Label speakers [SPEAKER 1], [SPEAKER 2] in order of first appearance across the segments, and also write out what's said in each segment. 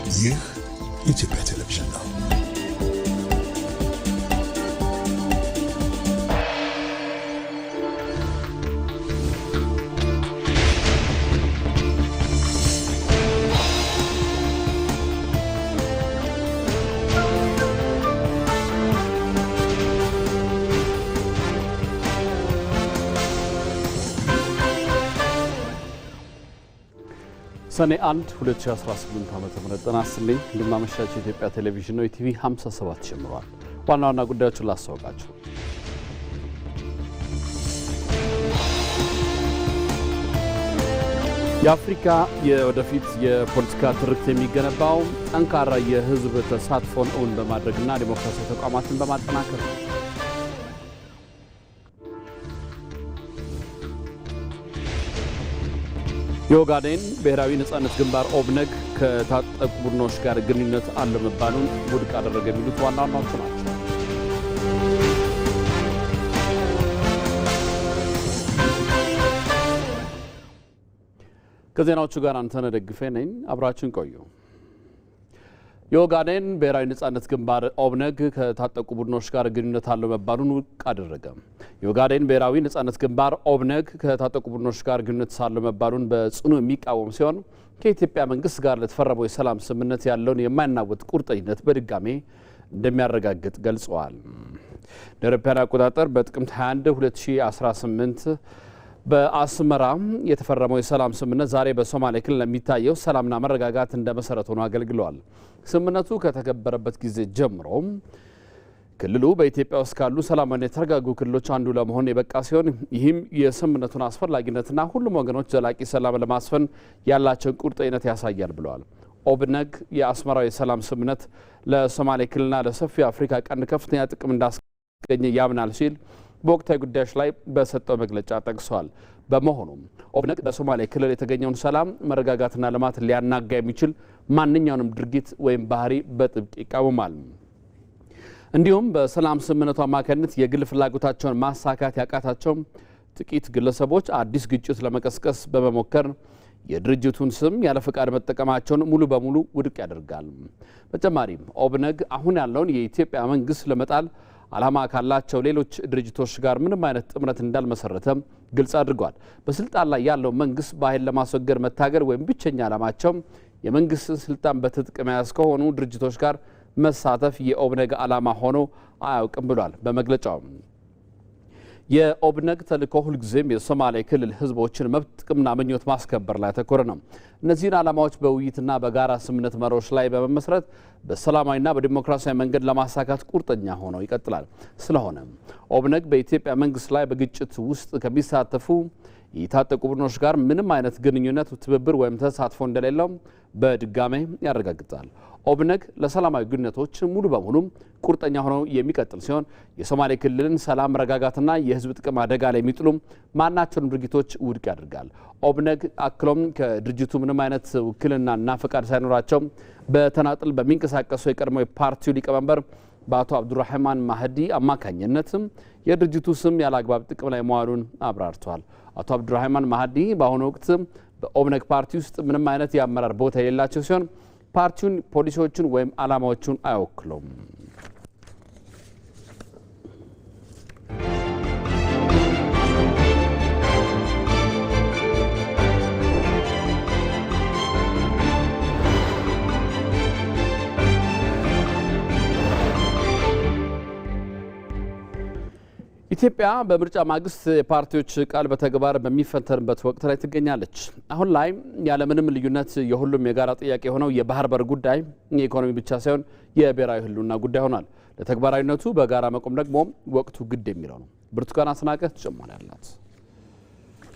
[SPEAKER 1] ይህ ኢትዮጵያ ቴሌቪዥን ነው።
[SPEAKER 2] ሰኔ 1 2018 ዓ.ም ተናስልኝ እንደማመሻቸው ኢትዮጵያ ቴሌቪዥን ነው። ኢቲቪ 57 ጀምሯል። ዋና ዋና ጉዳዮችን ላስታውቃችሁ። የአፍሪካ የወደፊት የፖለቲካ ትርክት የሚገነባው ጠንካራ የህዝብ ተሳትፎን እውን በማድረግና ዲሞክራሲያዊ ተቋማትን በማጠናከር ነው። የኦጋዴን ብሔራዊ ነጻነት ግንባር ኦብነግ ከታጠቁ ቡድኖች ጋር ግንኙነት አለው መባሉን ውድቅ አደረገ የሚሉት ዋና ዋናዎቹ ናቸው። ከዜናዎቹ ጋር አንተነህ ደግፌ ነኝ። አብራችሁን ቆዩ። የኦጋዴን ብሔራዊ ነጻነት ግንባር ኦብነግ ከታጠቁ ቡድኖች ጋር ግንኙነት አለው መባሉን ውድቅ አደረገ። የኦጋዴን ብሔራዊ ነጻነት ግንባር ኦብነግ ከታጠቁ ቡድኖች ጋር ግንኙነት አለው መባሉን በጽኑ የሚቃወም ሲሆን ከኢትዮጵያ መንግስት ጋር ለተፈረመው የሰላም ስምምነት ያለውን የማይናወጥ ቁርጠኝነት በድጋሜ እንደሚያረጋግጥ ገልጸዋል። ለአውሮፓውያን አቆጣጠር በጥቅምት 21 2018 በአስመራ የተፈረመው የሰላም ስምምነት ዛሬ በሶማሌ ክልል ለሚታየው ሰላምና መረጋጋት እንደ መሰረት ሆኖ አገልግሏል። ስምምነቱ ከተከበረበት ጊዜ ጀምሮ ክልሉ በኢትዮጵያ ውስጥ ካሉ ሰላማዊና የተረጋጉ ክልሎች አንዱ ለመሆን የበቃ ሲሆን ይህም የስምምነቱን አስፈላጊነትና ሁሉም ወገኖች ዘላቂ ሰላም ለማስፈን ያላቸውን ቁርጠኝነት ያሳያል ብለዋል። ኦብነግ የአስመራው የሰላም ስምምነት ለሶማሌ ክልልና ለሰፊው አፍሪካ ቀንድ ከፍተኛ ጥቅም እንዳስገኘ ያምናል ሲል በወቅታዊ ጉዳዮች ላይ በሰጠው መግለጫ ጠቅሷል። በመሆኑም ኦብነግ በሶማሌ ክልል የተገኘውን ሰላም መረጋጋትና ልማት ሊያናጋ የሚችል ማንኛውንም ድርጊት ወይም ባህሪ በጥብቅ ይቃወማል። እንዲሁም በሰላም ስምምነቱ አማካኝነት የግል ፍላጎታቸውን ማሳካት ያቃታቸው ጥቂት ግለሰቦች አዲስ ግጭት ለመቀስቀስ በመሞከር የድርጅቱን ስም ያለ ፈቃድ መጠቀማቸውን ሙሉ በሙሉ ውድቅ ያደርጋል። በተጨማሪም ኦብነግ አሁን ያለውን የኢትዮጵያ መንግስት ለመጣል ዓላማ ካላቸው ሌሎች ድርጅቶች ጋር ምንም አይነት ጥምረት እንዳልመሰረተ ግልጽ አድርጓል። በስልጣን ላይ ያለው መንግስት በኃይል ለማስወገድ መታገል ወይም ብቸኛ ዓላማቸው የመንግስትን ስልጣን በትጥቅ መያዝ ከሆኑ ድርጅቶች ጋር መሳተፍ የኦብነግ ዓላማ ሆኖ አያውቅም ብሏል። በመግለጫው የኦብነግ ተልዕኮ ሁልጊዜም የሶማሌ ክልል ህዝቦችን መብት፣ ጥቅምና ምኞት ማስከበር ላይ ያተኮረ ነው። እነዚህን ዓላማዎች በውይይትና በጋራ ስምምነት መርሆች ላይ በመመስረት በሰላማዊና በዲሞክራሲያዊ መንገድ ለማሳካት ቁርጠኛ ሆኖ ይቀጥላል። ስለሆነ ኦብነግ በኢትዮጵያ መንግስት ላይ በግጭት ውስጥ ከሚሳተፉ የታጠቁ ቡድኖች ጋር ምንም አይነት ግንኙነት፣ ትብብር ወይም ተሳትፎ እንደሌለው በድጋሜ ያረጋግጣል። ኦብነግ ለሰላማዊ ግንኙነቶች ሙሉ በሙሉ ቁርጠኛ ሆኖ የሚቀጥል ሲሆን የሶማሌ ክልልን ሰላም፣ መረጋጋትና የህዝብ ጥቅም አደጋ ላይ የሚጥሉ ማናቸውንም ድርጊቶች ውድቅ ያደርጋል። ኦብነግ አክሎም ከድርጅቱ ምንም አይነት ውክልናና ፈቃድ ሳይኖራቸው በተናጥል በሚንቀሳቀሱ የቀድሞ የፓርቲው ሊቀመንበር በአቶ አብዱራህማን ማህዲ አማካኝነት የድርጅቱ ስም ያለአግባብ ጥቅም ላይ መዋሉን አብራርተዋል። አቶ አብዱራህማን ማህዲ በአሁኑ ወቅት በኦብነግ ፓርቲ ውስጥ ምንም አይነት የአመራር ቦታ የሌላቸው ሲሆን ፓርቲውን፣ ፖሊሲዎቹን ወይም ዓላማዎቹን አይወክሉም። ኢትዮጵያ በምርጫ ማግስት የፓርቲዎች ቃል በተግባር በሚፈተንበት ወቅት ላይ ትገኛለች። አሁን ላይ ያለምንም ልዩነት የሁሉም የጋራ ጥያቄ የሆነው የባህር በር ጉዳይ የኢኮኖሚ ብቻ ሳይሆን የብሔራዊ ሕልውና ጉዳይ ሆኗል። ለተግባራዊነቱ በጋራ መቆም ደግሞ ወቅቱ ግድ የሚለው ነው። ብርቱካን አስናቀ ተጨማሪ አላት።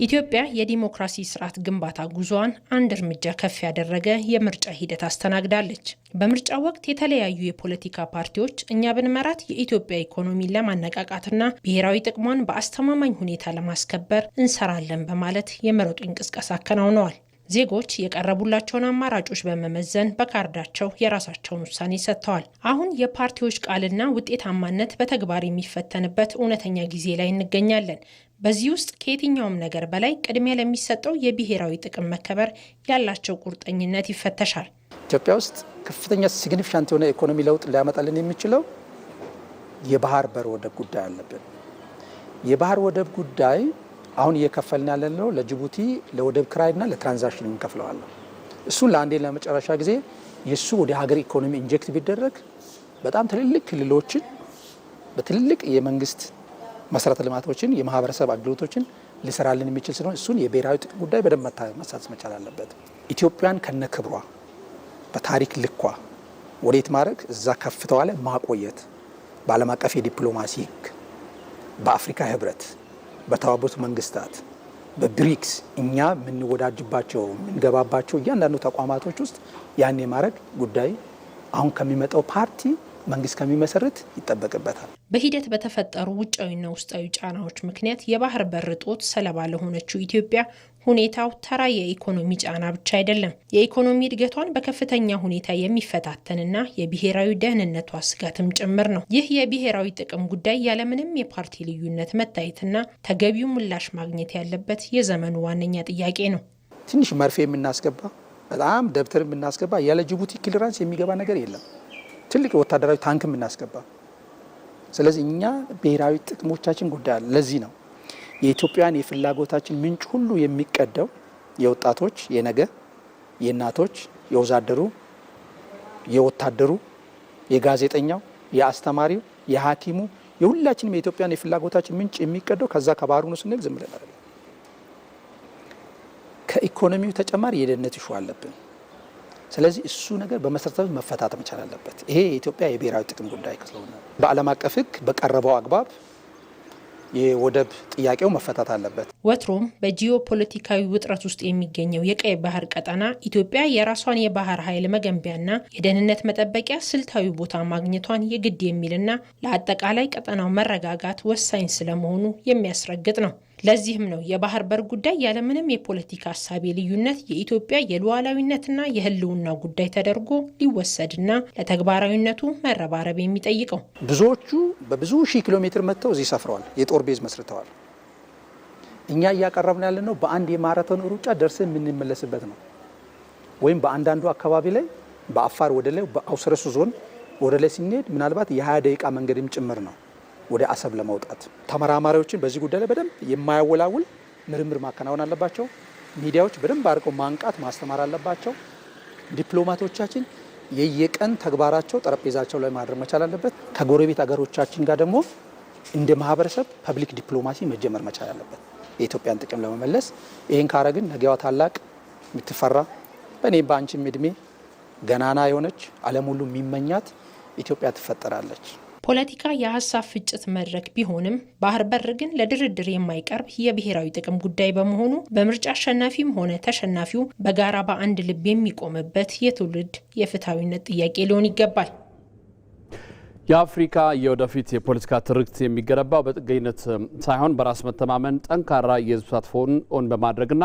[SPEAKER 3] ኢትዮጵያ የዲሞክራሲ ስርዓት ግንባታ ጉዞዋን አንድ እርምጃ ከፍ ያደረገ የምርጫ ሂደት አስተናግዳለች። በምርጫ ወቅት የተለያዩ የፖለቲካ ፓርቲዎች እኛ ብንመራት የኢትዮጵያ ኢኮኖሚን ለማነቃቃትና ብሔራዊ ጥቅሟን በአስተማማኝ ሁኔታ ለማስከበር እንሰራለን በማለት የምረጡኝ እንቅስቃሴ አከናውነዋል። ዜጎች የቀረቡላቸውን አማራጮች በመመዘን በካርዳቸው የራሳቸውን ውሳኔ ሰጥተዋል። አሁን የፓርቲዎች ቃልና ውጤታማነት በተግባር የሚፈተንበት እውነተኛ ጊዜ ላይ እንገኛለን። በዚህ ውስጥ ከየትኛውም ነገር በላይ ቅድሚያ ለሚሰጠው የብሔራዊ ጥቅም መከበር ያላቸው ቁርጠኝነት ይፈተሻል።
[SPEAKER 4] ኢትዮጵያ ውስጥ ከፍተኛ ሲግኒፊካንት የሆነ ኢኮኖሚ ለውጥ ሊያመጣልን የሚችለው የባህር በር ወደብ ጉዳይ አለብን። የባህር ወደብ ጉዳይ አሁን እየከፈልን ያለነው ለጅቡቲ ለወደብ ክራይና ለትራንዛክሽን እንከፍለዋለን። እሱን ለአንዴ ለመጨረሻ ጊዜ የሱ ወደ ሀገር ኢኮኖሚ ኢንጀክት ቢደረግ በጣም ትልልቅ ክልሎችን በትልልቅ የመንግስት መሰረተ ልማቶችን የማህበረሰብ አገልግሎቶችን ሊሰራልን የሚችል ስለሆነ እሱን የብሔራዊ ጥቅም ጉዳይ በደንብ መሳተፍ መቻል አለበት። ኢትዮጵያን ከነክብሯ በታሪክ ልኳ ወዴት ማድረግ እዛ ከፍተዋ ላይ ማቆየት በዓለም አቀፍ የዲፕሎማሲ ህግ፣ በአፍሪካ ህብረት፣ በተባበሩት መንግስታት፣ በብሪክስ እኛ የምንወዳጅባቸው የምንገባባቸው እያንዳንዱ ተቋማቶች ውስጥ ያን የማድረግ ጉዳይ አሁን ከሚመጣው ፓርቲ መንግስት ከሚመሰርት ይጠበቅበታል።
[SPEAKER 3] በሂደት በተፈጠሩ ውጫዊና ውስጣዊ ጫናዎች ምክንያት የባህር በር እጦት ሰለባ ለሆነችው ኢትዮጵያ ሁኔታው ተራ የኢኮኖሚ ጫና ብቻ አይደለም። የኢኮኖሚ እድገቷን በከፍተኛ ሁኔታ የሚፈታተንና የብሔራዊ ደህንነቷ ስጋትም ጭምር ነው። ይህ የብሔራዊ ጥቅም ጉዳይ ያለምንም የፓርቲ ልዩነት መታየትና ተገቢው ምላሽ ማግኘት ያለበት የዘመኑ ዋነኛ ጥያቄ ነው።
[SPEAKER 4] ትንሽ መርፌ የምናስገባ በጣም ደብተር የምናስገባ ያለ ጅቡቲ ክሊራንስ የሚገባ ነገር የለም። ትልቅ ወታደራዊ ታንክ የምናስገባ። ስለዚህ እኛ ብሔራዊ ጥቅሞቻችን ጉዳይ አለ። ለዚህ ነው የኢትዮጵያን የፍላጎታችን ምንጭ ሁሉ የሚቀደው የወጣቶች የነገ የእናቶች የወዛደሩ የወታደሩ የጋዜጠኛው የአስተማሪው የሐኪሙ የሁላችንም የኢትዮጵያን የፍላጎታችን ምንጭ የሚቀደው ከዛ ከባህሩ ነው ስንል ዝም ብለን አይደለም። ከኢኮኖሚው ተጨማሪ የደህንነት ኢሹ አለብን። ስለዚህ እሱ ነገር በመሰረታዊ መፈታት መቻል አለበት። ይሄ የኢትዮጵያ የብሔራዊ ጥቅም ጉዳይ ስለሆነ በዓለም አቀፍ ሕግ በቀረበው አግባብ የወደብ ጥያቄው መፈታት አለበት።
[SPEAKER 3] ወትሮም በጂኦፖለቲካዊ ውጥረት ውስጥ የሚገኘው የቀይ ባህር ቀጠና ኢትዮጵያ የራሷን የባህር ኃይል መገንቢያና የደህንነት መጠበቂያ ስልታዊ ቦታ ማግኘቷን የግድ የሚልና ለአጠቃላይ ቀጠናው መረጋጋት ወሳኝ ስለመሆኑ የሚያስረግጥ ነው። ለዚህም ነው የባህር በር ጉዳይ ያለምንም የፖለቲካ ሀሳብ ልዩነት የኢትዮጵያ የሉዓላዊነትና የህልውና ጉዳይ ተደርጎ ሊወሰድና ለተግባራዊነቱ መረባረብ የሚጠይቀው።
[SPEAKER 4] ብዙዎቹ በብዙ ሺህ ኪሎ ሜትር መጥተው እዚህ ሰፍረዋል፣ የጦር ቤዝ መስርተዋል። እኛ እያቀረብን ያለነው በአንድ የማራቶን ሩጫ ደርሰን የምንመለስበት ነው። ወይም በአንዳንዱ አካባቢ ላይ በአፋር ወደ ላይ በአውሰረሱ ዞን ወደ ላይ ሲንሄድ ምናልባት የ20 ደቂቃ መንገድም ጭምር ነው ወደ አሰብ ለመውጣት። ተመራማሪዎችን በዚህ ጉዳይ ላይ በደንብ የማያወላውል ምርምር ማከናወን አለባቸው። ሚዲያዎች በደንብ አድርገው ማንቃት ማስተማር አለባቸው። ዲፕሎማቶቻችን የየቀን ተግባራቸው ጠረጴዛቸው ላይ ማድረግ መቻል አለበት። ከጎረቤት ሀገሮቻችን ጋር ደግሞ እንደ ማህበረሰብ ፐብሊክ ዲፕሎማሲ መጀመር መቻል አለበት የኢትዮጵያን ጥቅም ለመመለስ። ይህን ካረግን ነገዋ ታላቅ የምትፈራ በእኔም በአንቺም እድሜ ገናና የሆነች ዓለም ሁሉ የሚመኛት ኢትዮጵያ ትፈጠራለች።
[SPEAKER 3] ፖለቲካ የሀሳብ ፍጭት መድረክ ቢሆንም ባህር በር ግን ለድርድር የማይቀርብ የብሔራዊ ጥቅም ጉዳይ በመሆኑ በምርጫ አሸናፊም ሆነ ተሸናፊው በጋራ በአንድ ልብ የሚቆምበት የትውልድ የፍትሐዊነት ጥያቄ ሊሆን ይገባል።
[SPEAKER 2] የአፍሪካ የወደፊት የፖለቲካ ትርክት የሚገነባው በጥገኝነት ሳይሆን በራስ መተማመን ጠንካራ የህዝብ ተሳትፎን ኦን በማድረግና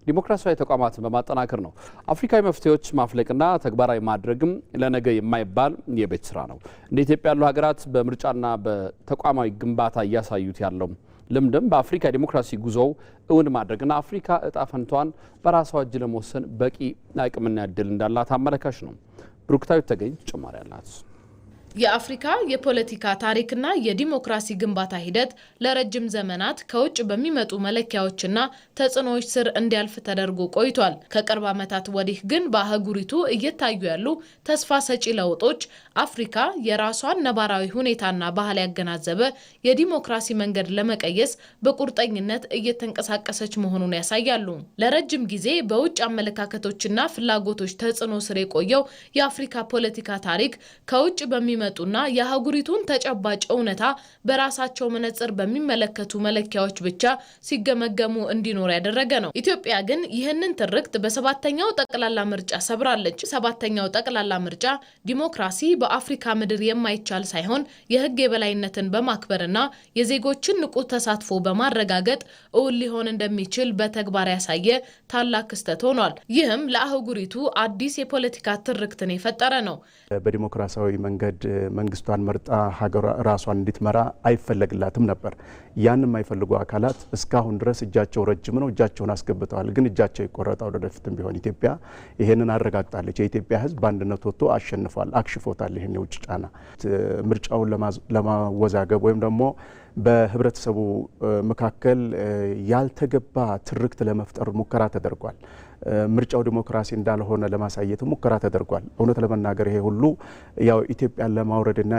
[SPEAKER 2] ዲሞክራሲያዊ ተቋማትን በማጠናከር ነው። አፍሪካዊ መፍትሄዎች ማፍለቅና ተግባራዊ ማድረግም ለነገ የማይባል የቤት ስራ ነው። እንደ ኢትዮጵያ ያሉ ሀገራት በምርጫና በተቋማዊ ግንባታ እያሳዩት ያለው ልምድም በአፍሪካ ዲሞክራሲ ጉዞው እውን ማድረግና አፍሪካ እጣ ፈንታዋን በራሷ እጅ ለመወሰን በቂ አቅምና እድል እንዳላት አመለካች ነው። ብሩክታዊት ተገኝ ጭማሪ አላት።
[SPEAKER 5] የአፍሪካ የፖለቲካ ታሪክና የዲሞክራሲ ግንባታ ሂደት ለረጅም ዘመናት ከውጭ በሚመጡ መለኪያዎችና ተጽዕኖዎች ስር እንዲያልፍ ተደርጎ ቆይቷል። ከቅርብ ዓመታት ወዲህ ግን በአህጉሪቱ እየታዩ ያሉ ተስፋ ሰጪ ለውጦች አፍሪካ የራሷን ነባራዊ ሁኔታና ባህል ያገናዘበ የዲሞክራሲ መንገድ ለመቀየስ በቁርጠኝነት እየተንቀሳቀሰች መሆኑን ያሳያሉ። ለረጅም ጊዜ በውጭ አመለካከቶችና ፍላጎቶች ተጽዕኖ ስር የቆየው የአፍሪካ ፖለቲካ ታሪክ ከውጭ በሚመጡና የአህጉሪቱን ተጨባጭ እውነታ በራሳቸው መነጽር በሚመለከቱ መለኪያዎች ብቻ ሲገመገሙ እንዲኖር ያደረገ ነው። ኢትዮጵያ ግን ይህንን ትርክት በሰባተኛው ጠቅላላ ምርጫ ሰብራለች። ሰባተኛው ጠቅላላ ምርጫ ዲሞክራሲ በአፍሪካ ምድር የማይቻል ሳይሆን የህግ የበላይነትን በማክበርና የዜጎችን ንቁ ተሳትፎ በማረጋገጥ እውን ሊሆን እንደሚችል በተግባር ያሳየ ታላቅ ክስተት ሆኗል። ይህም ለአህጉሪቱ አዲስ የፖለቲካ ትርክትን የፈጠረ ነው።
[SPEAKER 6] በዲሞክራሲያዊ መንገድ መንግስቷን መርጣ ሀገሯ ራሷን እንድትመራ አይፈለግላትም ነበር። ያን የማይፈልጉ አካላት እስካሁን ድረስ እጃቸው ረጅም ነው፣ እጃቸውን አስገብተዋል። ግን እጃቸው ይቆረጣል ወደፊትም ቢሆን። ኢትዮጵያ ይሄንን አረጋግጣለች። የኢትዮጵያ ሕዝብ በአንድነት ወጥቶ አሸንፏል፣ አክሽፎታል። ይሄን የውጭ ጫና ምርጫውን ለማወዛገብ ወይም ደግሞ በህብረተሰቡ መካከል ያልተገባ ትርክት ለመፍጠር ሙከራ ተደርጓል። ምርጫው ዲሞክራሲ እንዳልሆነ ለማሳየት ሙከራ ተደርጓል። እውነት ለመናገር ይሄ ሁሉ ያው ኢትዮጵያን ለማውረድና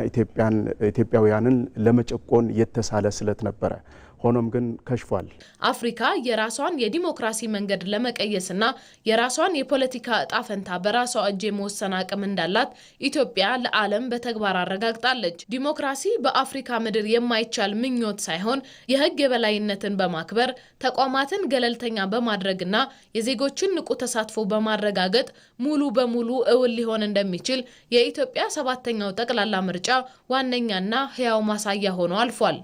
[SPEAKER 6] ኢትዮጵያውያንን ለመጨቆን የተሳለ ስለት ነበረ። ሆኖም ግን ከሽፏል።
[SPEAKER 5] አፍሪካ የራሷን የዲሞክራሲ መንገድ ለመቀየስና የራሷን የፖለቲካ እጣ ፈንታ በራሷ እጅ የመወሰን አቅም እንዳላት ኢትዮጵያ ለዓለም በተግባር አረጋግጣለች። ዲሞክራሲ በአፍሪካ ምድር የማይቻል ምኞት ሳይሆን የህግ የበላይነትን በማክበር ተቋማትን ገለልተኛ በማድረግና የዜጎችን ንቁ ተሳትፎ በማረጋገጥ ሙሉ በሙሉ እውን ሊሆን እንደሚችል የኢትዮጵያ 7ኛው ጠቅላላ ምርጫ ዋነኛና ህያው ማሳያ ሆኖ አልፏል።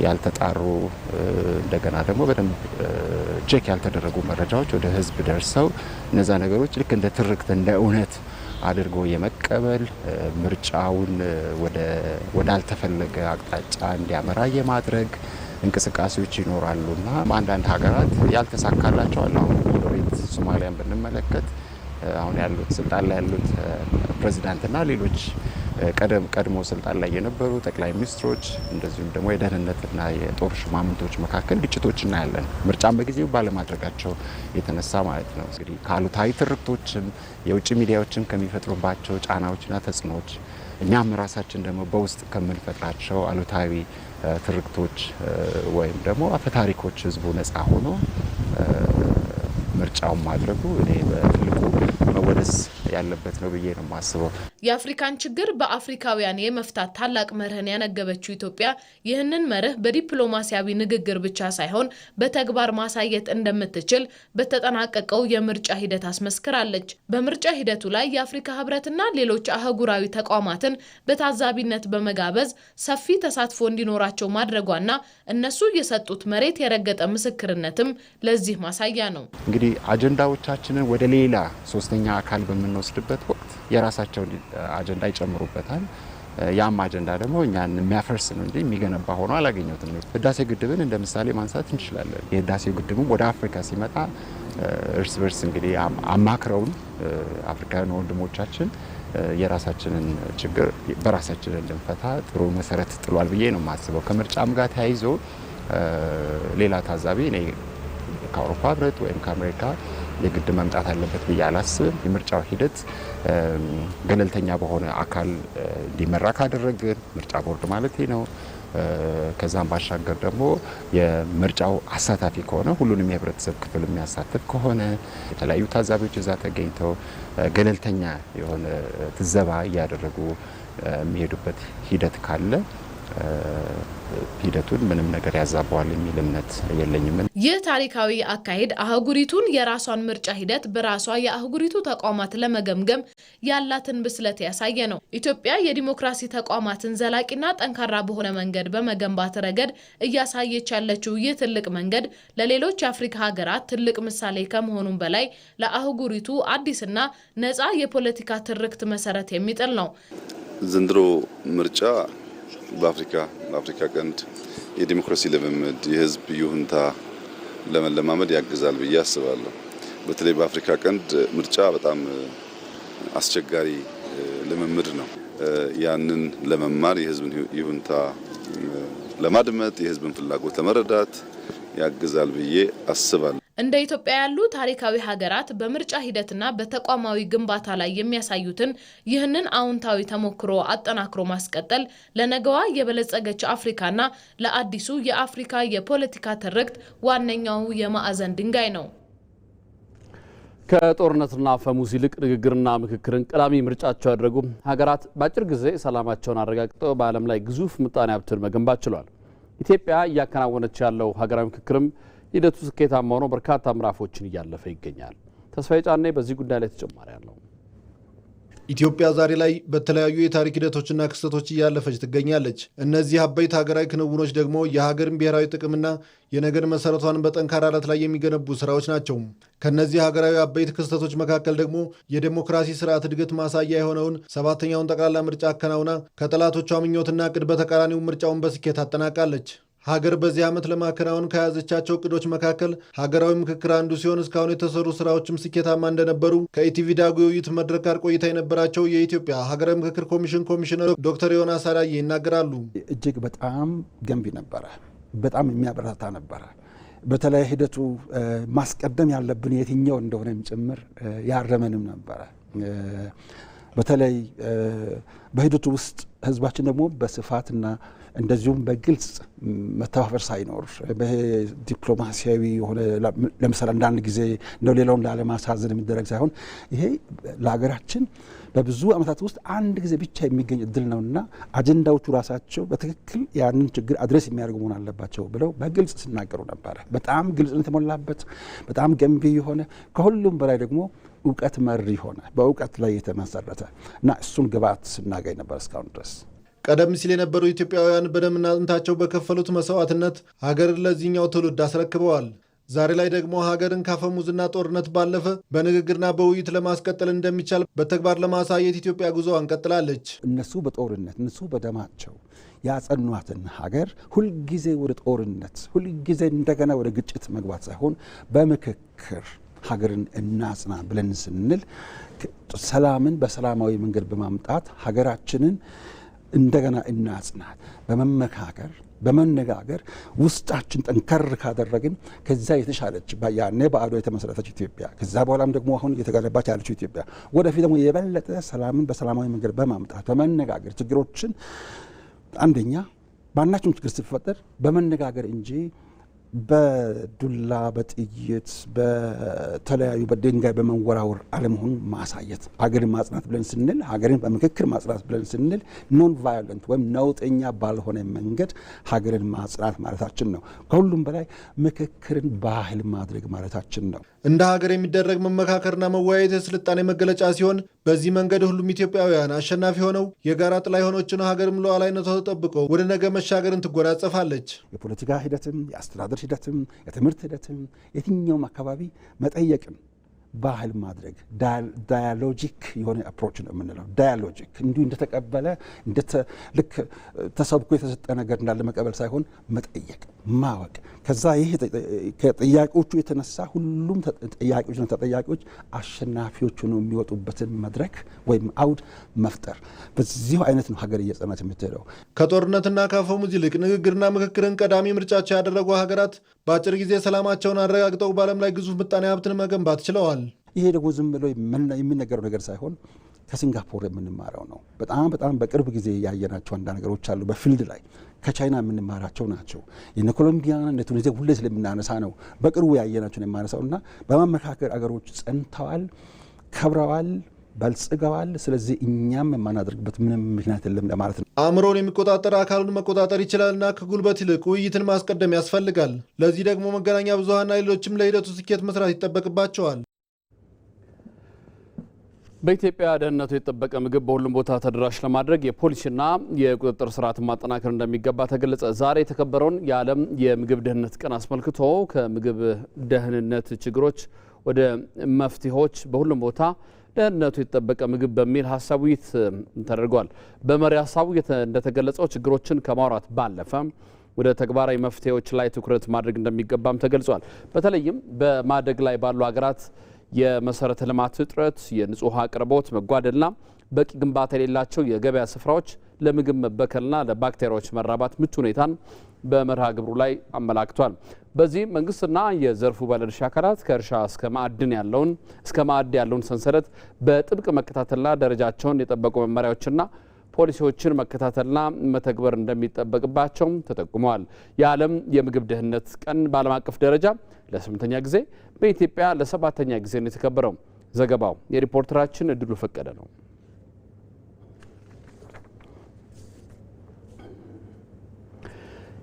[SPEAKER 7] ያልተጣሩ እንደገና ደግሞ በደንብ ቼክ ያልተደረጉ መረጃዎች ወደ ህዝብ ደርሰው እነዛ ነገሮች ልክ እንደ ትርክት እንደ እውነት አድርጎ የመቀበል ምርጫውን ወደ አልተፈለገ አቅጣጫ እንዲያመራ የማድረግ እንቅስቃሴዎች ይኖራሉና አንዳንድ ሀገራት ያልተሳካላቸው አሉ። አሁን ጎረቤት ሶማሊያን ብንመለከት አሁን ያሉት ስልጣን ላይ ያሉት ፕሬዚዳንትና ሌሎች ቀድሞ ስልጣን ላይ የነበሩ ጠቅላይ ሚኒስትሮች እንደዚሁም ደግሞ የደህንነትና የጦር ሹማምንቶች መካከል ግጭቶች እናያለን። ምርጫን በጊዜው ባለማድረጋቸው የተነሳ ማለት ነው። እንግዲህ ካሉታዊ ትርክቶችም የውጭ ሚዲያዎችም ከሚፈጥሩባቸው ጫናዎችና ተጽዕኖዎች እኛም ራሳችን ደግሞ በውስጥ ከምንፈጥራቸው አሉታዊ ትርክቶች ወይም ደግሞ አፈታሪኮች ህዝቡ ነፃ ሆኖ ምርጫውን ማድረጉ እኔ በትልቁ መወደስ ያለበት ነው ብዬ ነው የማስበው።
[SPEAKER 5] የአፍሪካን ችግር በአፍሪካውያን የመፍታት ታላቅ መርህን ያነገበችው ኢትዮጵያ ይህንን መርህ በዲፕሎማሲያዊ ንግግር ብቻ ሳይሆን በተግባር ማሳየት እንደምትችል በተጠናቀቀው የምርጫ ሂደት አስመስክራለች። በምርጫ ሂደቱ ላይ የአፍሪካ ህብረትና ሌሎች አህጉራዊ ተቋማትን በታዛቢነት በመጋበዝ ሰፊ ተሳትፎ እንዲኖራቸው ማድረጓና እነሱ የሰጡት መሬት የረገጠ ምስክርነትም ለዚህ ማሳያ ነው።
[SPEAKER 7] እንግዲህ አጀንዳዎቻችንን ወደ ሌላ ሶስተኛ አካል በምንወስድበት ወቅት የራሳቸውን አጀንዳ ይጨምሩበታል። ያም አጀንዳ ደግሞ እኛን የሚያፈርስ ነው እንጂ የሚገነባ ሆኖ አላገኘሁትም። ህዳሴ ግድብን እንደ ምሳሌ ማንሳት እንችላለን። የህዳሴው ግድብም ወደ አፍሪካ ሲመጣ እርስ በርስ እንግዲህ አማክረውን አፍሪካውያን ወንድሞቻችን የራሳችንን ችግር በራሳችን እንድንፈታ ጥሩ መሰረት ጥሏል ብዬ ነው የማስበው። ከምርጫም ጋር ተያይዞ ሌላ ታዛቢ እኔ ከአውሮፓ ህብረት ወይም ከአሜሪካ የግድ መምጣት አለበት ብዬ አላስብም። የምርጫው ሂደት ገለልተኛ በሆነ አካል እንዲመራ ካደረግን ምርጫ ቦርድ ማለት ነው። ከዛም ባሻገር ደግሞ የምርጫው አሳታፊ ከሆነ ሁሉንም የህብረተሰብ ክፍል የሚያሳትፍ ከሆነ የተለያዩ ታዛቢዎች እዛ ተገኝተው ገለልተኛ የሆነ ትዘባ እያደረጉ የሚሄዱበት ሂደት ካለ ሂደቱን ምንም ነገር ያዛባዋል የሚል እምነት የለኝም።
[SPEAKER 5] ይህ ታሪካዊ አካሄድ አህጉሪቱን የራሷን ምርጫ ሂደት በራሷ የአህጉሪቱ ተቋማት ለመገምገም ያላትን ብስለት ያሳየ ነው። ኢትዮጵያ የዲሞክራሲ ተቋማትን ዘላቂና ጠንካራ በሆነ መንገድ በመገንባት ረገድ እያሳየች ያለችው ይህ ትልቅ መንገድ ለሌሎች የአፍሪካ ሀገራት ትልቅ ምሳሌ ከመሆኑም በላይ ለአህጉሪቱ አዲስና ነፃ የፖለቲካ ትርክት መሰረት የሚጥል ነው።
[SPEAKER 8] ዘንድሮ ምርጫ በአፍሪካ ቀንድ የዲሞክራሲ ልምምድ የህዝብ ይሁንታ ለመለማመድ ያግዛል ብዬ አስባለሁ። በተለይ በአፍሪካ ቀንድ ምርጫ በጣም አስቸጋሪ ልምምድ ነው። ያንን ለመማር የህዝብን ይሁንታ ለማድመጥ የህዝብን ፍላጎት ለመረዳት ያግዛል ብዬ አስባለሁ።
[SPEAKER 5] እንደ ኢትዮጵያ ያሉ ታሪካዊ ሀገራት በምርጫ ሂደትና በተቋማዊ ግንባታ ላይ የሚያሳዩትን ይህንን አዎንታዊ ተሞክሮ አጠናክሮ ማስቀጠል ለነገዋ የበለጸገች አፍሪካና ለአዲሱ የአፍሪካ የፖለቲካ ትርክት ዋነኛው የማዕዘን ድንጋይ ነው።
[SPEAKER 2] ከጦርነትና አፈሙዝ ይልቅ ንግግርና ምክክርን ቀዳሚ ምርጫቸው ያደረጉ ሀገራት በአጭር ጊዜ ሰላማቸውን አረጋግጠው በዓለም ላይ ግዙፍ ምጣኔ ሀብትን መገንባት ችለዋል። ኢትዮጵያ እያከናወነች ያለው ሀገራዊ ምክክርም ሂደቱ ስኬታማ ሆኖ በርካታ ምዕራፎችን እያለፈ ይገኛል። ተስፋዬ ጫኔ በዚህ ጉዳይ ላይ ተጨማሪ ያለው
[SPEAKER 9] ኢትዮጵያ ዛሬ ላይ በተለያዩ የታሪክ ሂደቶችና ክስተቶች እያለፈች ትገኛለች። እነዚህ አበይት ሀገራዊ ክንውኖች ደግሞ የሀገርን ብሔራዊ ጥቅምና የነገን መሰረቷን በጠንካራ ዓለት ላይ የሚገነቡ ስራዎች ናቸው። ከነዚህ ሀገራዊ አበይት ክስተቶች መካከል ደግሞ የዴሞክራሲ ስርዓት እድገት ማሳያ የሆነውን 7ኛውን ጠቅላላ ምርጫ አከናውና ከጠላቶቿ ምኞትና እቅድ በተቃራኒው ምርጫውን በስኬት አጠናቃለች። ሀገር በዚህ ዓመት ለማከናወን ከያዘቻቸው እቅዶች መካከል ሀገራዊ ምክክር አንዱ ሲሆን እስካሁን የተሰሩ ስራዎችም ስኬታማ እንደነበሩ ከኢቲቪ ዳጉ የውይይት መድረክ ጋር ቆይታ የነበራቸው የኢትዮጵያ ሀገራዊ ምክክር ኮሚሽን ኮሚሽነር ዶክተር ዮናስ አዳዬ ይናገራሉ።
[SPEAKER 10] እጅግ በጣም ገንቢ ነበረ፣ በጣም የሚያበረታታ ነበረ። በተለይ ሂደቱ ማስቀደም ያለብን የትኛው እንደሆነም ጭምር ያረመንም ነበረ። በተለይ በሂደቱ ውስጥ ህዝባችን ደግሞ በስፋትና እንደዚሁም በግልጽ መተባበር ሳይኖር ዲፕሎማሲያዊ የሆነ ለምሳሌ አንዳንድ ጊዜ እንደው ሌላውን ላለማሳዘን የሚደረግ ሳይሆን ይሄ ለሀገራችን በብዙ ዓመታት ውስጥ አንድ ጊዜ ብቻ የሚገኝ እድል ነውና አጀንዳዎቹ ራሳቸው በትክክል ያንን ችግር አድሬስ የሚያደርጉ መሆን አለባቸው ብለው በግልጽ ሲናገሩ ነበረ። በጣም ግልጽነት የተሞላበት በጣም ገንቢ የሆነ ከሁሉም በላይ ደግሞ እውቀት መሪ ሆነ በእውቀት ላይ የተመሰረተ እና እሱን ግብዓት ስናገኝ ነበር እስካሁን ድረስ።
[SPEAKER 9] ቀደም ሲል የነበሩ ኢትዮጵያውያን በደምና አጥንታቸው በከፈሉት መስዋዕትነት ሀገርን ለዚህኛው ትውልድ አስረክበዋል። ዛሬ ላይ ደግሞ ሀገርን ካፈሙዝና ጦርነት ባለፈ በንግግርና በውይይት ለማስቀጠል እንደሚቻል በተግባር ለማሳየት ኢትዮጵያ ጉዞዋን ቀጥላለች።
[SPEAKER 10] እነሱ በጦርነት እነሱ በደማቸው ያጸኗትን ሀገር ሁልጊዜ ወደ ጦርነት ሁልጊዜ እንደገና ወደ ግጭት መግባት ሳይሆን በምክክር ሀገርን እናጽና ብለን ስንል ሰላምን በሰላማዊ መንገድ በማምጣት ሀገራችንን እንደገና እናጽናት በመመካከር በመነጋገር ውስጣችን ጠንከር ካደረግን ከዛ የተሻለች ያኔ በአድዋ የተመሰረተች ኢትዮጵያ ከዛ በኋላም ደግሞ አሁን እየተገነባች ያለችው ኢትዮጵያ ወደፊት ደግሞ የበለጠ ሰላምን በሰላማዊ መንገድ በማምጣት በመነጋገር ችግሮችን አንደኛ ባናችሁም ችግር ሲፈጠር በመነጋገር እንጂ በዱላ በጥይት በተለያዩ በድንጋይ በመወራወር አለመሆኑን ማሳየት ሀገርን ማጽናት ብለን ስንል ሀገርን በምክክር ማጽናት ብለን ስንል ኖን ቫዮለንት ወይም ነውጠኛ ባልሆነ መንገድ ሀገርን ማጽናት ማለታችን ነው። ከሁሉም በላይ ምክክርን ባህል ማድረግ ማለታችን ነው።
[SPEAKER 9] እንደ ሀገር የሚደረግ መመካከርና መወያየት የስልጣኔ መገለጫ ሲሆን በዚህ መንገድ ሁሉም ኢትዮጵያውያን አሸናፊ ሆነው የጋራ ጥላ የሆነችን ሀገርም ሉዓላዊነቷ ተጠብቆ ወደ ነገ መሻገርን ትጎናጸፋለች።
[SPEAKER 10] የፖለቲካ ሂደትም የአስተዳደር ሂደትም የትምህርት ሂደትም የትኛውም አካባቢ መጠየቅን ባህል ማድረግ ዳያሎጂክ የሆነ አፕሮች ነው የምንለው። ዳያሎጂክ እንዲሁ እንደተቀበለ ልክ ተሰብኮ የተሰጠ ነገር እንዳለ መቀበል ሳይሆን መጠየቅ ማወቅ። ከዛ ይሄ ከጥያቄዎቹ የተነሳ ሁሉም ጥያቄዎችና ተጠያቂዎች አሸናፊዎች ሆነው የሚወጡበትን መድረክ ወይም አውድ መፍጠር። በዚሁ አይነት ነው ሀገር እየጸናች የምትሄደው።
[SPEAKER 9] ከጦርነትና ከአፈሙዝ ይልቅ ንግግርና ምክክርን ቀዳሚ ምርጫቸው ያደረጉ ሀገራት በአጭር ጊዜ ሰላማቸውን አረጋግጠው በዓለም ላይ ግዙፍ ምጣኔ ሀብትን መገንባት ችለዋል።
[SPEAKER 10] ይሄ ደግሞ ዝም ብሎ የሚነገረው ነገር ሳይሆን ከሲንጋፖር የምንማረው ነው። በጣም በቅርብ ጊዜ ያየናቸው አንዳንድ ነገሮች አሉ። በፊልድ ላይ ከቻይና የምንማራቸው ናቸው። የነ ኮሎምቢያን እነ ቱኒዚያ ሁሌ ስለምናነሳ ነው በቅርቡ ያየናቸውን የማነሳው እና በመመካከር አገሮች ጸንተዋል፣ ከብረዋል፣ በልጽገዋል። ስለዚህ እኛም የማናደርግበት ምንም ምክንያት የለም ለማለት ነው።
[SPEAKER 9] አእምሮን የሚቆጣጠር አካሉን መቆጣጠር ይችላልና ከጉልበት ይልቅ ውይይትን ማስቀደም ያስፈልጋል። ለዚህ ደግሞ መገናኛ ብዙሃንና ሌሎችም ለሂደቱ ስኬት መስራት ይጠበቅባቸዋል።
[SPEAKER 2] በኢትዮጵያ ደህንነቱ የተጠበቀ ምግብ በሁሉም ቦታ ተደራሽ ለማድረግ የፖሊሲና የቁጥጥር ስርዓትን ማጠናከር እንደሚገባ ተገለጸ። ዛሬ የተከበረውን የዓለም የምግብ ደህንነት ቀን አስመልክቶ ከምግብ ደህንነት ችግሮች ወደ መፍትሄዎች በሁሉም ቦታ ደህንነቱ የተጠበቀ ምግብ በሚል ሀሳብ ውይይት ተደርጓል። በመሪ ሀሳቡ እንደተገለጸው ችግሮችን ከማውራት ባለፈ ወደ ተግባራዊ መፍትሄዎች ላይ ትኩረት ማድረግ እንደሚገባም ተገልጿል። በተለይም በማደግ ላይ ባሉ ሀገራት የመሰረተ ልማት እጥረት፣ የንጹህ ውሃ አቅርቦት መጓደልና በቂ ግንባታ የሌላቸው የገበያ ስፍራዎች ለምግብ መበከልና ለባክቴሪያዎች መራባት ምቹ ሁኔታን በመርሃ ግብሩ ላይ አመላክቷል። በዚህ መንግስትና የዘርፉ ባለድርሻ አካላት ከእርሻ እስከ ማዕድ ያለውን ሰንሰለት በጥብቅ መከታተልና ደረጃቸውን የጠበቁ መመሪያዎችና ፖሊሲዎችን መከታተልና መተግበር እንደሚጠበቅባቸውም ተጠቁመዋል። የዓለም የምግብ ደህንነት ቀን በዓለም አቀፍ ደረጃ ለ8ኛ ጊዜ በኢትዮጵያ ለ7ኛ ጊዜ ነው የተከበረው። ዘገባው የሪፖርተራችን እድሉ ፈቀደ ነው።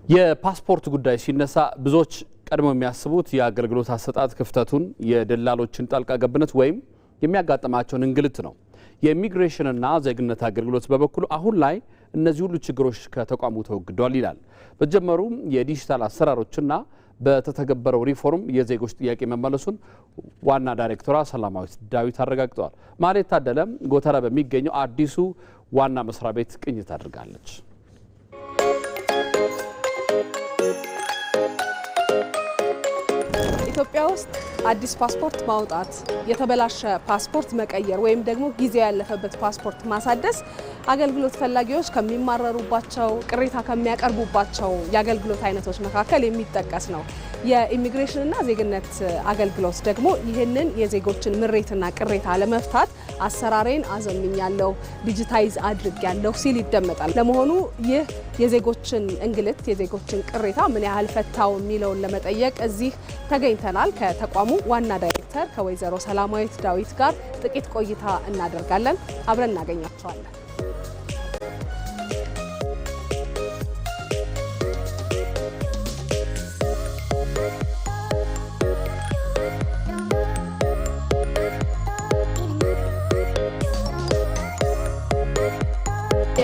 [SPEAKER 2] የፓስፖርት ጉዳይ ሲነሳ ብዙዎች ቀድሞ የሚያስቡት የአገልግሎት አሰጣጥ ክፍተቱን፣ የደላሎችን ጣልቃ ገብነት ወይም የሚያጋጥማቸውን እንግልት ነው። የኢሚግሬሽንና ዜግነት አገልግሎት በበኩሉ አሁን ላይ እነዚህ ሁሉ ችግሮች ከተቋሙ ተወግደዋል ይላል። በጀመሩ የዲጂታል አሰራሮችና በተተገበረው ሪፎርም የዜጎች ጥያቄ መመለሱን ዋና ዳይሬክተሯ ሰላማዊት ዳዊት አረጋግጠዋል። ማለት ታደለ ጎተራ በሚገኘው አዲሱ ዋና መስሪያ ቤት ቅኝት አድርጋለች።
[SPEAKER 11] ኢትዮጵያ ውስጥ አዲስ ፓስፖርት ማውጣት፣ የተበላሸ ፓስፖርት መቀየር ወይም ደግሞ ጊዜ ያለፈበት ፓስፖርት ማሳደስ አገልግሎት ፈላጊዎች ከሚማረሩባቸው ቅሬታ ከሚያቀርቡባቸው የአገልግሎት አይነቶች መካከል የሚጠቀስ ነው። የኢሚግሬሽንና ዜግነት አገልግሎት ደግሞ ይህንን የዜጎችን ምሬትና ቅሬታ ለመፍታት አሰራሬን አዘምኛለሁ፣ ዲጂታይዝ አድርጌያለሁ ሲል ይደመጣል። ለመሆኑ ይህ የዜጎችን እንግልት የዜጎችን ቅሬታ ምን ያህል ፈታው የሚለውን ለመጠየቅ እዚህ ተገኝተናል። ከተቋሙ ዋና ዳይሬክተር ከወይዘሮ ሰላማዊት ዳዊት ጋር ጥቂት ቆይታ እናደርጋለን። አብረን እናገኛቸዋለን።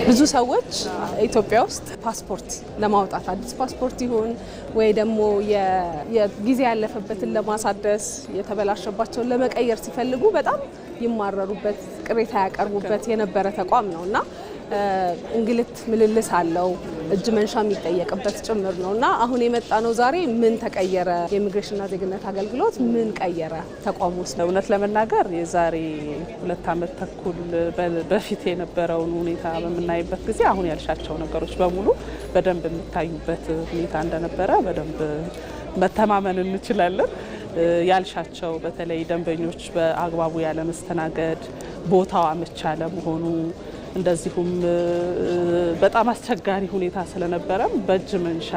[SPEAKER 11] ብዙ ሰዎች ኢትዮጵያ ውስጥ ፓስፖርት ለማውጣት አዲስ ፓስፖርት ይሁን ወይ ደግሞ የጊዜ ያለፈበትን ለማሳደስ የተበላሸባቸውን ለመቀየር ሲፈልጉ በጣም ይማረሩበት፣ ቅሬታ ያቀርቡበት የነበረ ተቋም ነውና እንግልት ምልልስ አለው፣ እጅ መንሻ የሚጠየቅበት ጭምር ነውና አሁን የመጣ ነው ዛሬ ምን ተቀየረ? የኢሚግሬሽንና ዜግነት አገልግሎት ምን ቀየረ ተቋም ውስጥ?
[SPEAKER 12] እውነት ለመናገር የዛሬ 2 ዓመት ተኩል በፊት የነበረውን ሁኔታ በምናይበት ጊዜ አሁን ያልሻቸው ነገሮች በሙሉ በደንብ የሚታዩበት ሁኔታ እንደነበረ በደንብ መተማመን እንችላለን። ያልሻቸው በተለይ ደንበኞች በአግባቡ ያለ መስተናገድ፣ ቦታው አመቺ አለመሆኑ፣ እንደዚሁም በጣም አስቸጋሪ ሁኔታ ስለነበረም በእጅ መንሻ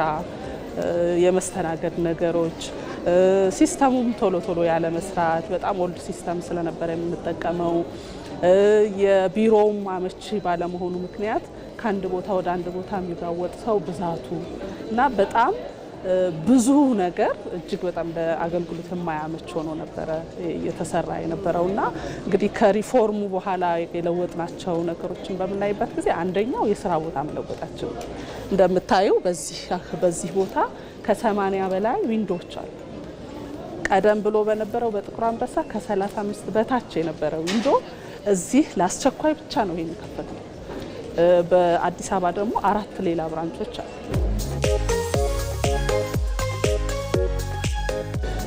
[SPEAKER 12] የመስተናገድ ነገሮች፣ ሲስተሙም ቶሎ ያለ መስራት፣ በጣም ኦልድ ሲስተም ስለነበረ የምንጠቀመው የቢሮውም አመቺ ባለመሆኑ ምክንያት ከአንድ ቦታ ወደ አንድ ቦታ የሚጋወጥ ሰው ብዛቱ እና በጣም ብዙ ነገር እጅግ በጣም ለአገልግሎት የማያመች ሆኖ ነበረ የተሰራ የነበረውና እንግዲህ ከሪፎርሙ በኋላ የለወጥናቸው ነገሮችን በምናይበት ጊዜ አንደኛው የስራ ቦታ መለወጣችን ነው። እንደምታዩ በዚህ ቦታ ከ80 በላይ ዊንዶዎች አሉ። ቀደም ብሎ በነበረው በጥቁር አንበሳ ከ35 በታች የነበረው ዊንዶ እዚህ ለአስቸኳይ ብቻ ነው የሚከፈተው። በአዲስ አበባ ደግሞ 4 ሌላ ብራንቾች አሉ።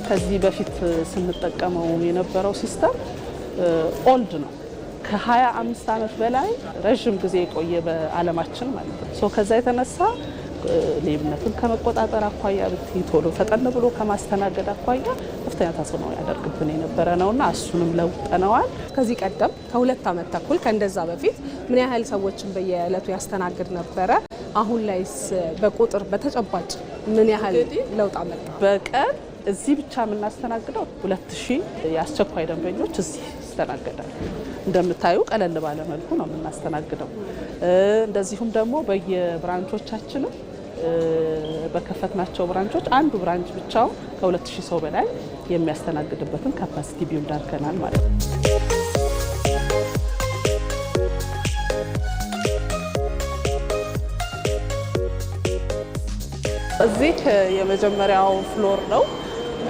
[SPEAKER 12] ከዚህ በፊት ስንጠቀመው የነበረው ሲስተም ኦልድ ነው። ከ25 ዓመት በላይ ረዥም ጊዜ የቆየ በዓለማችን ማለት ነው። ከዛ የተነሳ ሌብነትን ከመቆጣጠር አኳያ ቶሎ ፈጠን ብሎ ከማስተናገድ አኳያ ከፍተኛ ተጽዕኖ ያደርግብን የነበረ ነውና እሱንም ለውጠነዋል።
[SPEAKER 11] ከዚህ ቀደም ከ2 ዓመት ተኩል ከእንደዛ በፊት ምን ያህል ሰዎችን በየዕለቱ ያስተናግድ ነበረ? አሁን ላይስ በቁጥር በተጨባጭ ምን ያህል ለውጥ አመጣ?
[SPEAKER 12] በቀን እዚህ ብቻ የምናስተናግደው 2000 የአስቸኳይ ደንበኞች እዚህ ይስተናገዳሉ። እንደምታዩ ቀለል ባለ መልኩ ነው የምናስተናግደው። እንደዚሁም ደግሞ በየብራንቾቻችንም በከፈትናቸው ብራንቾች አንዱ ብራንች ብቻው ከ2000 ሰው በላይ የሚያስተናግድበትን ካፓሲቲ ቢልድ አድርገናል ማለት ነው። እዚህ የመጀመሪያው ፍሎር ነው።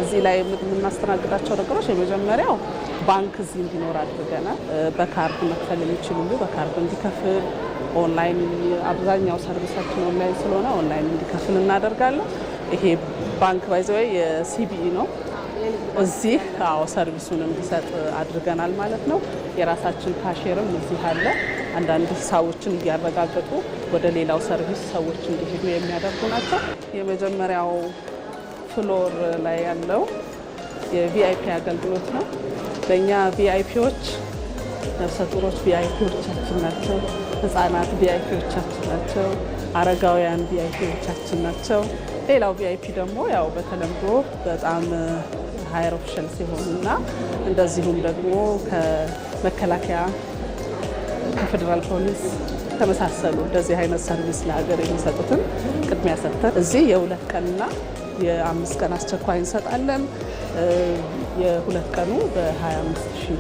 [SPEAKER 12] እዚህ ላይ የምናስተናግዳቸው ነገሮች የመጀመሪያው ባንክ እዚህ እንዲኖር አድርገናል። በካርድ መክፈል የሚችሉ በካርድ እንዲከፍል፣ ኦንላይን አብዛኛው ሰርቪሳችን ኦንላይን ስለሆነ ኦንላይን እንዲከፍል እናደርጋለን። ይሄ ባንክ ባይዘው የሲቢኢ ነው። እዚህ ሰርቪሱን እንዲሰጥ አድርገናል ማለት ነው። የራሳችን ካሼርም እዚህ አለ። አንዳንድ ሂሳቦችን እያረጋገጡ ወደ ሌላው ሰርቪስ ሰዎች እንዲሄዱ የሚያደርጉ ናቸው። የመጀመሪያው ፍሎር ላይ ያለው የቪአይፒ አገልግሎት ነው። ለእኛ ቪአይፒዎች ነፍሰ ጡሮች ቪአይፒዎቻችን ናቸው። ህጻናት ቪአይፒዎቻችን ናቸው። አረጋውያን ቪአይፒዎቻችን ናቸው። ሌላው ቪአይፒ ደግሞ ያው በተለምዶ በጣም ሃየር ኦፊሻል ሲሆኑና እንደዚሁም ደግሞ ከመከላከያ ከፌዴራል ፖሊስ ተመሳሰሉ እንደዚህ አይነት ሰርቪስ ለሀገር የሚሰጡትን ቅድሚያ ሰጥተን እዚህ የ2 ቀንና የ5 ቀን አስቸኳይ እንሰጣለን። የ2 ቀኑ በ25,000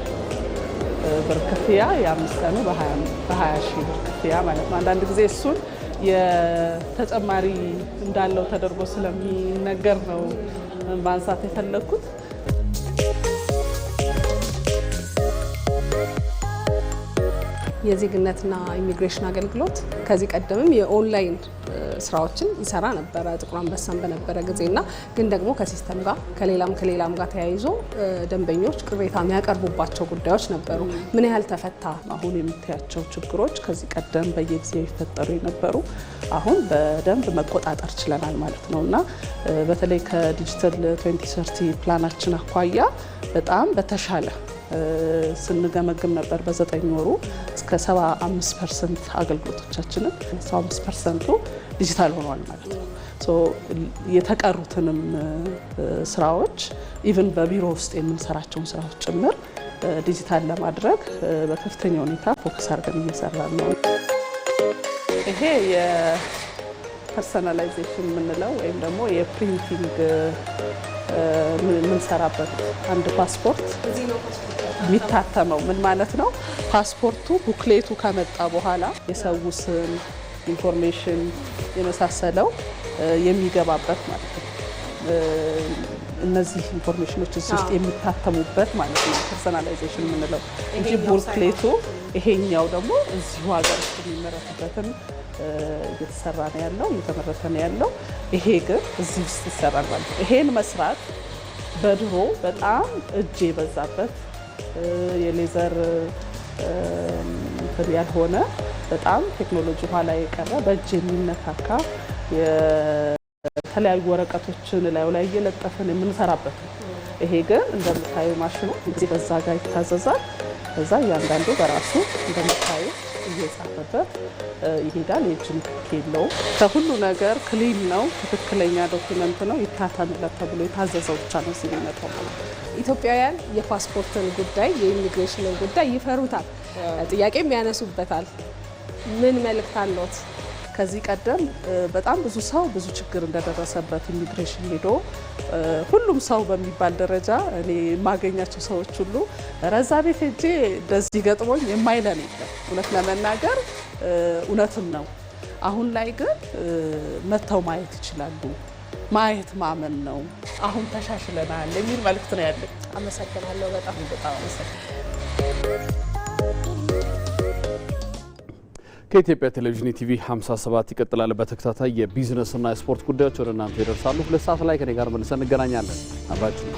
[SPEAKER 12] ብር ክፍያ የ5 ቀኑ በ20 ሺህ ብር ክፍያ ማለት ነው። አንዳንድ ጊዜ እሱን የተጨማሪ እንዳለው ተደርጎ ስለሚነገር ነው ማንሳት የፈለግኩት።
[SPEAKER 11] የዜግነትና ኢሚግሬሽን አገልግሎት ከዚህ ቀደምም የኦንላይን ስራዎችን ይሰራ ነበረ ጥቁር አንበሳን በነበረ ጊዜና ግን ደግሞ ከሲስተም ጋር ከሌላም ጋር ተያይዞ ደንበኞች ቅሬታ የሚያቀርቡባቸው ጉዳዮች ነበሩ። ምን ያህል ተፈታ? አሁን
[SPEAKER 12] የምታያቸው ችግሮች ከዚህ ቀደም በየጊዜው ይፈጠሩ የነበሩ አሁን በደንብ መቆጣጠር ችለናል ማለት ነው እና በተለይ ከዲጂታል 2030 ፕላናችን አኳያ በጣም በተሻለ ስንገመግም ነበር። በ9 ወሩ እስከ 75% አገልግሎቶቻችንን 75%ቱ ዲጂታል ሆኗል ማለት ነው። የተቀሩትንም ስራዎች ኢቭን በቢሮ ውስጥ የምንሰራቸውን ስራዎች ጭምር ዲጂታል ለማድረግ በከፍተኛ ሁኔታ ፎከስ አድርገን እየሰራን ነው። ይሄ የፐርሰናላይዜሽን የምንለው ወይም ደግሞ የፕሪንቲንግ የምንሰራበት አንድ ፓስፖርት የሚታተመው ምን ማለት ነው? ፓስፖርቱ ቡክሌቱ ከመጣ በኋላ የሰው ስም፣ ኢንፎርሜሽን የመሳሰለው የሚገባበት ማለት ነው። እነዚህ ኢንፎርሜሽኖች እዚህ ውስጥ የሚታተሙበት ማለት ነው ፐርሰናላይዜሽን የምንለው እንጂ ቡክሌቱ ይሄኛው ደግሞ እዚሁ ሀገር ውስጥ የሚመረትበትን እየተሰራ ነው ያለው እየተመረተ ነው ያለው። ይሄ ግን እዚህ ውስጥ ይሰራል ማለት ነው። ይሄን መስራት በድሮ በጣም እጅ የበዛበት የሌዘር ያልሆነ በጣም ቴክኖሎጂ ኋላ የቀረ በእጅ የሚነካካ የተለያዩ ወረቀቶችን ላዩ ላይ እየለጠፍን የምንሰራበት ነው። ይሄ ግን እንደምታዩ ማሽኑ ጊዜ በዛ ጋር ይታዘዛል። በዛ እያንዳንዱ በራሱ እንደምታዩ እየጻፈበት ይሄዳል። የእጅ ንክኪ የለውም። ከሁሉ ነገር ክሊን ነው። ትክክለኛ ዶክመንት ነው። ይታተምለት ተብሎ የታዘዘው ብቻ ነው እዚህ የሚመጣው ማለት ነው።
[SPEAKER 11] ኢትዮጵያውያን የፓስፖርትን ጉዳይ የኢሚግሬሽንን ጉዳይ ይፈሩታል፣ ጥያቄም ያነሱበታል። ምን መልእክት አለዎት?
[SPEAKER 12] ከዚህ ቀደም በጣም ብዙ ሰው ብዙ ችግር እንደደረሰበት ኢሚግሬሽን ሄዶ ሁሉም ሰው በሚባል ደረጃ እኔ የማገኛቸው ሰዎች ሁሉ ረዛ ቤት ሄጄ እንደዚህ ገጥሞኝ የማይለን የለም። እውነት ለመናገር እውነትም ነው። አሁን ላይ ግን መጥተው ማየት ይችላሉ። ማየት ማመን ነው። አሁን ተሻሽለናል የሚል መልእክት ነው ያለኝ።
[SPEAKER 11] አመሰግናለሁ። በጣም
[SPEAKER 12] አመሰግናለሁ።
[SPEAKER 2] ከኢትዮጵያ ቴሌቪዥን ቲቪ 57 ይቀጥላል። በተከታታይ የቢዝነስና የስፖርት ጉዳዮች ወደ እናንተ ይደርሳሉ። 2 ሰዓት ላይ ከኔ ጋር መልሰን እንገናኛለን። አብራችሁ